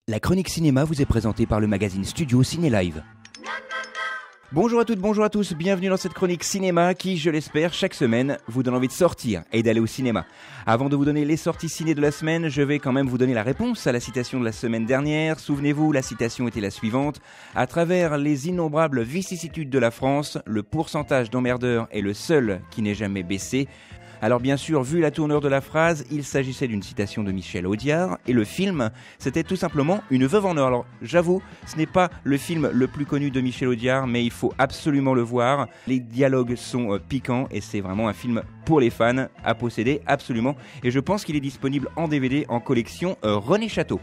La chronique cinéma vous est présentée par le magazine Studio Ciné Live. Bonjour à toutes, bonjour à tous, bienvenue dans cette chronique cinéma qui, je l'espère, chaque semaine vous donne envie de sortir et d'aller au cinéma. Avant de vous donner les sorties ciné de la semaine, je vais quand même vous donner la réponse à la citation de la semaine dernière. Souvenez-vous, la citation était la suivante. À travers les innombrables vicissitudes de la France, le pourcentage d'emmerdeurs est le seul qui n'ait jamais baissé. Alors bien sûr, vu la tournure de la phrase, il s'agissait d'une citation de Michel Audiard, et le film, c'était tout simplement Une veuve en or. Alors j'avoue, ce n'est pas le film le plus connu de Michel Audiard, mais il faut absolument le voir. Les dialogues sont piquants, et c'est vraiment un film pour les fans, à posséder absolument. Et je pense qu'il est disponible en DVD en collection René Château.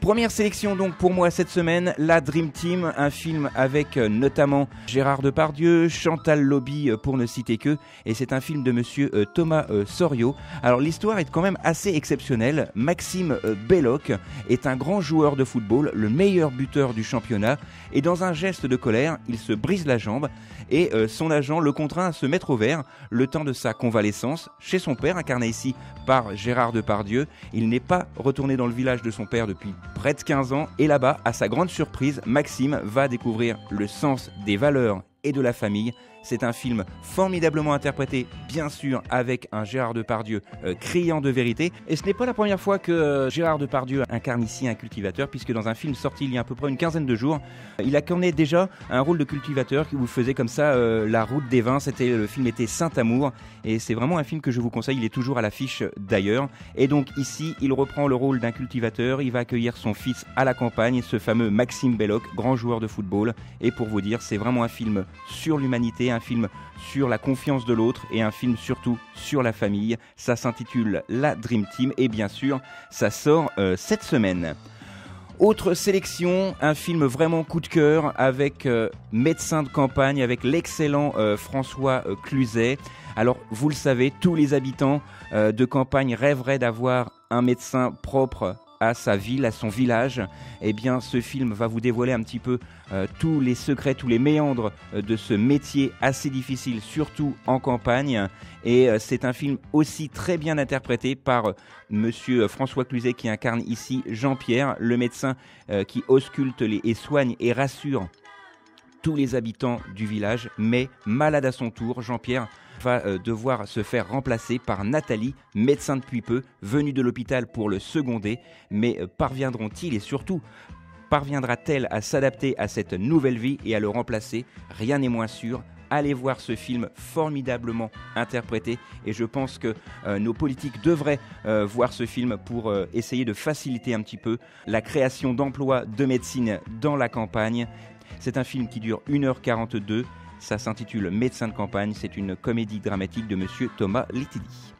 Première sélection donc pour moi cette semaine, la Dream Team, un film avec notamment Gérard Depardieu, Chantal Lobby pour ne citer que, et c'est un film de monsieur Thomas Sorio. Alors l'histoire est quand même assez exceptionnelle. Maxime Belloc est un grand joueur de football, le meilleur buteur du championnat, et dans un geste de colère, il se brise la jambe et son agent le contraint à se mettre au vert le temps de sa convalescence chez son père, incarné ici par Gérard Depardieu. Il n'est pas retourné dans le village de son père depuis près de 15 ans, et là-bas, à sa grande surprise, Maxime va découvrir le sens des valeurs et de la famille. C'est un film formidablement interprété, bien sûr, avec un Gérard Depardieu criant de vérité. Et ce n'est pas la première fois que Gérard Depardieu incarne ici un cultivateur, puisque dans un film sorti il y a à peu près une quinzaine de jours, il incarnait déjà un rôle de cultivateur qui vous faisait comme ça la route des vins. Le film était Saint-Amour, et c'est vraiment un film que je vous conseille. Il est toujours à l'affiche d'ailleurs. Et donc ici, il reprend le rôle d'un cultivateur. Il va accueillir son fils à la campagne, ce fameux Maxime Belloc, grand joueur de football. Et pour vous dire, c'est vraiment un film sur l'humanité, un film sur la confiance de l'autre et un film surtout sur la famille. Ça s'intitule La Dream Team et bien sûr, ça sort cette semaine. Autre sélection, un film vraiment coup de cœur avec Médecin de campagne, avec l'excellent François Cluzet. Alors, vous le savez, tous les habitants de campagne rêveraient d'avoir un médecin propre à sa ville, à son village. Eh bien, ce film va vous dévoiler un petit peu tous les secrets, tous les méandres de ce métier assez difficile, surtout en campagne. Et c'est un film aussi très bien interprété par monsieur François Cluzet qui incarne ici Jean-Pierre, le médecin qui ausculte et soigne et rassure tous les habitants du village, mais malade à son tour, Jean-Pierre va devoir se faire remplacer par Nathalie, médecin depuis peu, venue de l'hôpital pour le seconder. Mais parviendront-ils et surtout parviendra-t-elle à s'adapter à cette nouvelle vie et à le remplacer? Rien n'est moins sûr. Allez voir ce film formidablement interprété, et je pense que nos politiques devraient voir ce film pour essayer de faciliter un petit peu la création d'emplois de médecine dans la campagne. C'est un film qui dure 1h42. Ça s'intitule Médecin de campagne, c'est une comédie dramatique de monsieur Thomas Litidi.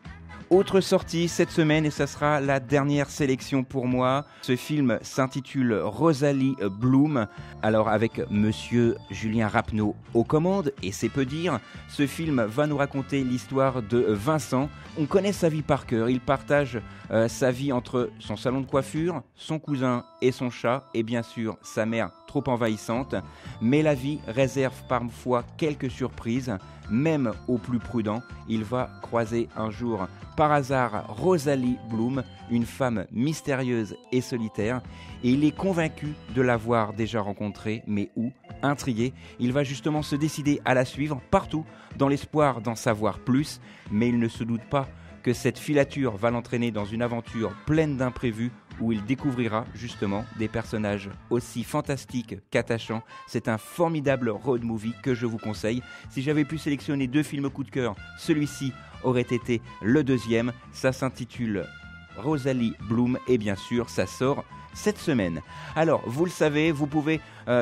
Autre sortie cette semaine, et ça sera la dernière sélection pour moi. Ce film s'intitule Rosalie Bloom. Alors avec monsieur Julien Rapneau aux commandes, et c'est peu dire, ce film va nous raconter l'histoire de Vincent. On connaît sa vie par cœur, il partage sa vie entre son salon de coiffure, son cousin et son chat, et bien sûr sa mère trop envahissante. Mais la vie réserve parfois quelques surprises, même aux plus prudents. Il va croiser un jour par hasard Rosalie Bloom, une femme mystérieuse et solitaire, et il est convaincu de l'avoir déjà rencontrée, mais où? Intrigué, il va justement se décider à la suivre partout, dans l'espoir d'en savoir plus, mais il ne se doute pas que cette filature va l'entraîner dans une aventure pleine d'imprévus où il découvrira justement des personnages aussi fantastiques qu'attachants. C'est un formidable road movie que je vous conseille. Si j'avais pu sélectionner 2 films coup de cœur, celui-ci aurait été le deuxième. Ça s'intitule Rosalie Bloom et bien sûr ça sort cette semaine. Alors vous le savez, vous pouvez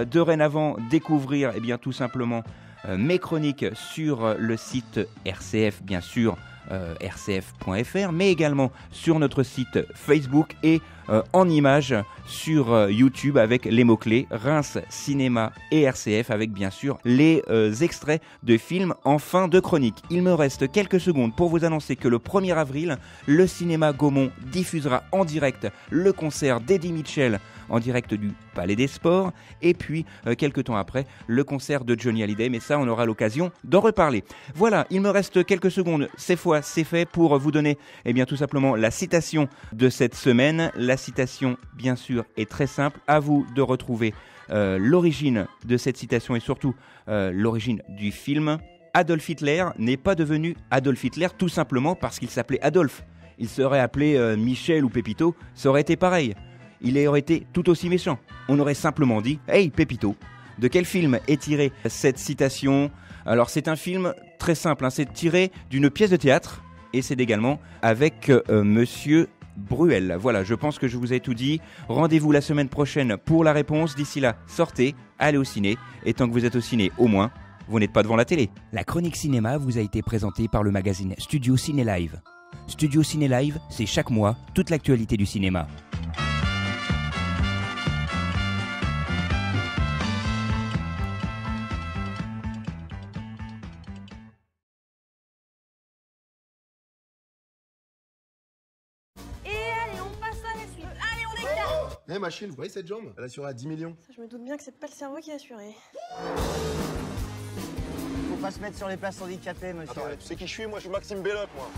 dorénavant découvrir tout simplement mes chroniques sur le site RCF bien sûr, rcf.fr, mais également sur notre site Facebook et en images sur YouTube avec les mots-clés Reims Cinéma et RCF, avec bien sûr les extraits de films en fin de chronique. Il me reste quelques secondes pour vous annoncer que le 1er avril, le cinéma Gaumont diffusera en direct le concert d'Eddie Mitchell en direct du Palais des Sports, et puis quelques temps après le concert de Johnny Hallyday, mais ça on aura l'occasion d'en reparler. Voilà, il me reste quelques secondes, cette fois c'est fait, pour vous donner tout simplement la citation de cette semaine. La citation, bien sûr, est très simple. À vous de retrouver l'origine de cette citation et surtout l'origine du film. Adolf Hitler n'est pas devenu Adolf Hitler tout simplement parce qu'il s'appelait Adolphe. Il serait appelé Michel ou Pépito, ça aurait été pareil. Il aurait été tout aussi méchant. On aurait simplement dit « Hey Pépito ». De quel film est tirée cette citation? Alors c'est un film très simple, hein, c'est tiré d'une pièce de théâtre et c'est également avec Monsieur Bruel. Voilà, je pense que je vous ai tout dit. Rendez-vous la semaine prochaine pour la réponse. D'ici là, sortez, allez au ciné. Et tant que vous êtes au ciné, au moins, vous n'êtes pas devant la télé. La chronique cinéma vous a été présentée par le magazine Studio Ciné Live. Studio Ciné Live, c'est chaque mois toute l'actualité du cinéma. Eh machine, vous voyez cette jambe? Elle assure à 10 millions. Ça, je me doute bien que c'est pas le cerveau qui a assuré. Faut pas se mettre sur les places handicapées, monsieur. Attends, tu sais qui je suis? Moi, je suis Maxime Belloc, moi.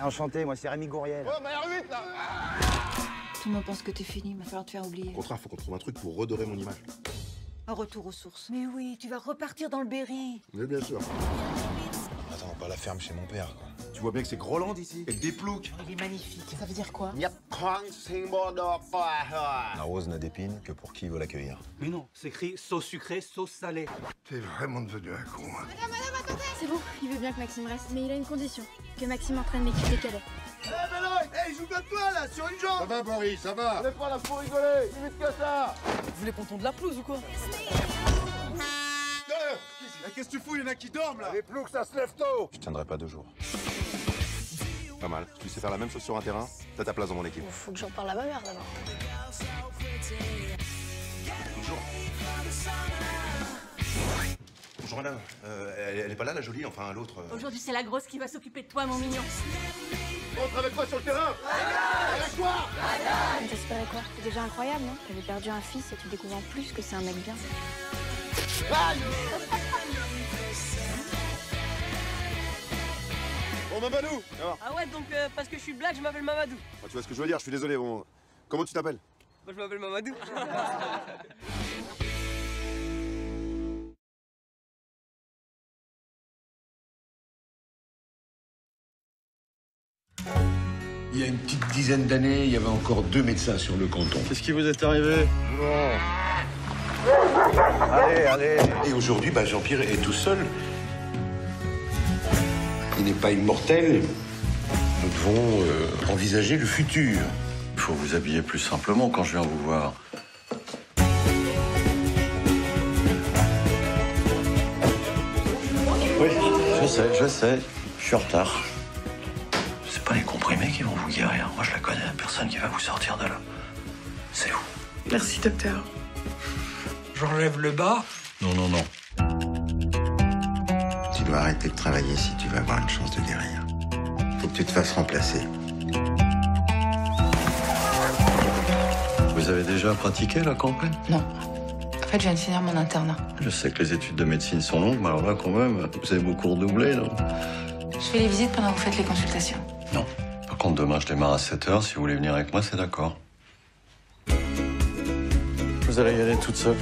Enchanté, moi c'est Rémi Gouriel. Oh, mais R8, là! Tout le monde pense que t'es fini, il va falloir te faire oublier. Au contraire, faut qu'on trouve un truc pour redorer mon image. Un retour aux sources. Mais oui, tu vas repartir dans le Berry. Mais bien sûr. Attends, pas la ferme chez mon père, quoi. Tu vois bien que c'est Groland ici. Et des ploucs. Il est magnifique. Ça veut dire quoi? La rose n'a d'épines que pour qui veut l'accueillir. Mais non, c'est écrit sauce sucrée, sauce salée. T'es vraiment devenu un con, hein. C'est bon, il veut bien que Maxime reste, mais il a une condition. Que Maxime entraîne l'équipe des cadets. Eh Belloc, il joue comme toi, là, sur une jambe. Ça va, Boris, ça va. On est pas là pour rigoler. Plus vite que ça. Vous voulez qu'on tourne de la pelouse ou quoi? Qu'est-ce que tu fous? Il y en a qui dorment, là. Les ploucs, ça se lève tôt. Je tiendrai pas 2 jours. Pas mal. Tu sais faire la même chose sur un terrain, t'as ta place dans mon équipe. Faut que j'en parle à ma mère d'abord. Bonjour. Bonjour madame. Elle est pas là, la jolie, enfin l'autre. Aujourd'hui, c'est la grosse qui va s'occuper de toi, mon mignon. Rentre avec moi sur le terrain. Avec toi. T'espérais quoi? C'est déjà incroyable, non? T'avais perdu un fils et tu découvres en plus que c'est un mec bien. Bon, Mamadou. Ah ouais, donc parce que je suis black, je m'appelle Mamadou. Ah, tu vois ce que je veux dire? Je suis désolé. Bon. Comment tu t'appelles? Moi, je m'appelle Mamadou. Il y a une petite dizaine d'années, il y avait encore 2 médecins sur le canton. Qu'est-ce qui vous est arrivé? Allez, allez. Et aujourd'hui, Jean-Pierre est tout seul. Il n'est pas immortel. Nous devons envisager le futur. Il faut vous habiller plus simplement quand je viens vous voir. Oui, je sais. Je suis en retard. C'est pas les comprimés qui vont vous guérir. Moi, je la connais, la personne qui va vous sortir de là. C'est vous. Merci, docteur. J'enlève le bas. Non, non, non. Tu dois arrêter de travailler si tu veux avoir une chance de guérir. Faut que tu te fasses remplacer. Vous avez déjà pratiqué la campagne? Non. En fait, je viens de finir mon internat. Je sais que les études de médecine sont longues, mais alors là, quand même, vous avez beaucoup redoublé, non? Je fais les visites pendant que vous faites les consultations. Non. Par contre, demain, je démarre à 7h. Si vous voulez venir avec moi, c'est d'accord. Vous allez y aller toute seule.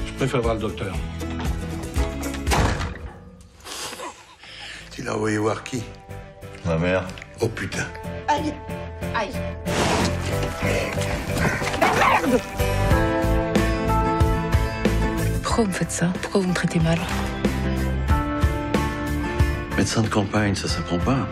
Je préfère voir le docteur. Tu l'as envoyé voir qui? Ma mère. Oh putain. Aïe. Aïe. Pourquoi vous me faites ça? Pourquoi vous me traitez mal? Médecin de campagne, ça s'apprend pas.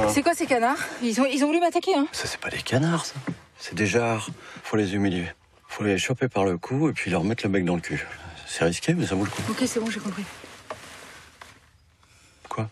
C'est quoi ces canards? Ils ont voulu m'attaquer, hein? Ça, c'est pas des canards, ça. C'est des jarres. Faut les humilier. Faut les choper par le cou et puis leur mettre le bec dans le cul. C'est risqué, mais ça vaut le coup. Ok, c'est bon, j'ai compris. Quoi?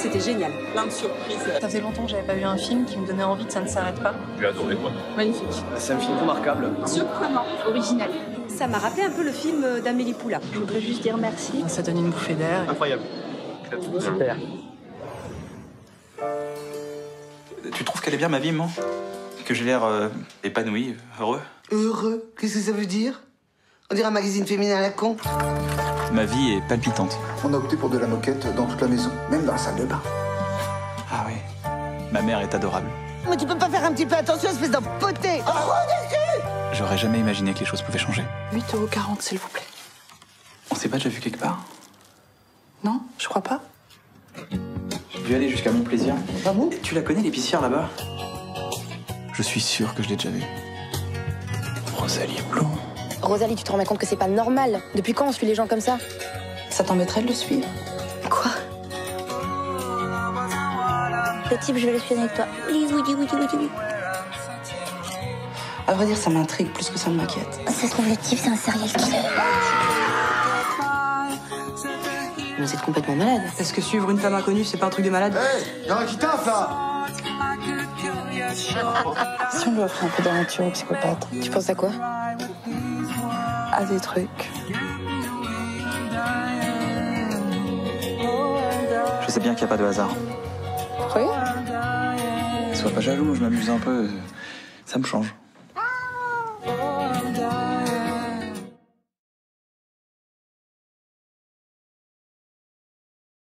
c'était génial. Plein de surprises. Ça faisait longtemps que j'avais pas vu un film qui me donnait envie que ça ne s'arrête pas. J'ai adoré, quoi. Magnifique. C'est un film remarquable. Surprenant. Original. Ça m'a rappelé un peu le film d'Amélie Poulain. Je voudrais juste dire merci. Ça donne une bouffée d'air. Incroyable. Super. Tu trouves qu'elle est bien, ma vie, maman? Que j'ai l'air épanoui, heureux? Heureux? Qu'est-ce que ça veut dire? On dirait un magazine féminin à la con. Ma vie est palpitante. On a opté pour de la moquette dans toute la maison, même dans la salle de bain. Ah oui. Ma mère est adorable. Mais tu peux pas faire un petit peu attention, espèce d'empoté! Oh, J'aurais jamais imaginé que les choses pouvaient changer. 8,40 €, s'il vous plaît. On s'est pas déjà vu quelque part? Non, je crois pas. J'ai dû aller jusqu'à mon plaisir. Ah bon? Tu la connais, l'épicière, là-bas? Je suis sûr que je l'ai déjà vue. Rosalie Blond. Rosalie, tu te rends compte que c'est pas normal? Depuis quand on suit les gens comme ça? Ça t'embêterait de le suivre? Quoi? Le type, je vais le suivre avec toi. Oui. À vrai dire, ça m'intrigue plus que ça ne m'inquiète. Ça se trouve, le type, c'est un serial killer. Vous êtes complètement malade. Est-ce que suivre une femme inconnue, c'est pas un truc de malade? Hé, y'en a qui taffe là! Si on lui offre un peu d'aventure au psychopathe. Tu penses à quoi? À des trucs. Je sais bien qu'il n'y a pas de hasard. Oui? Sois pas jaloux, je m'amuse un peu. Ça me change.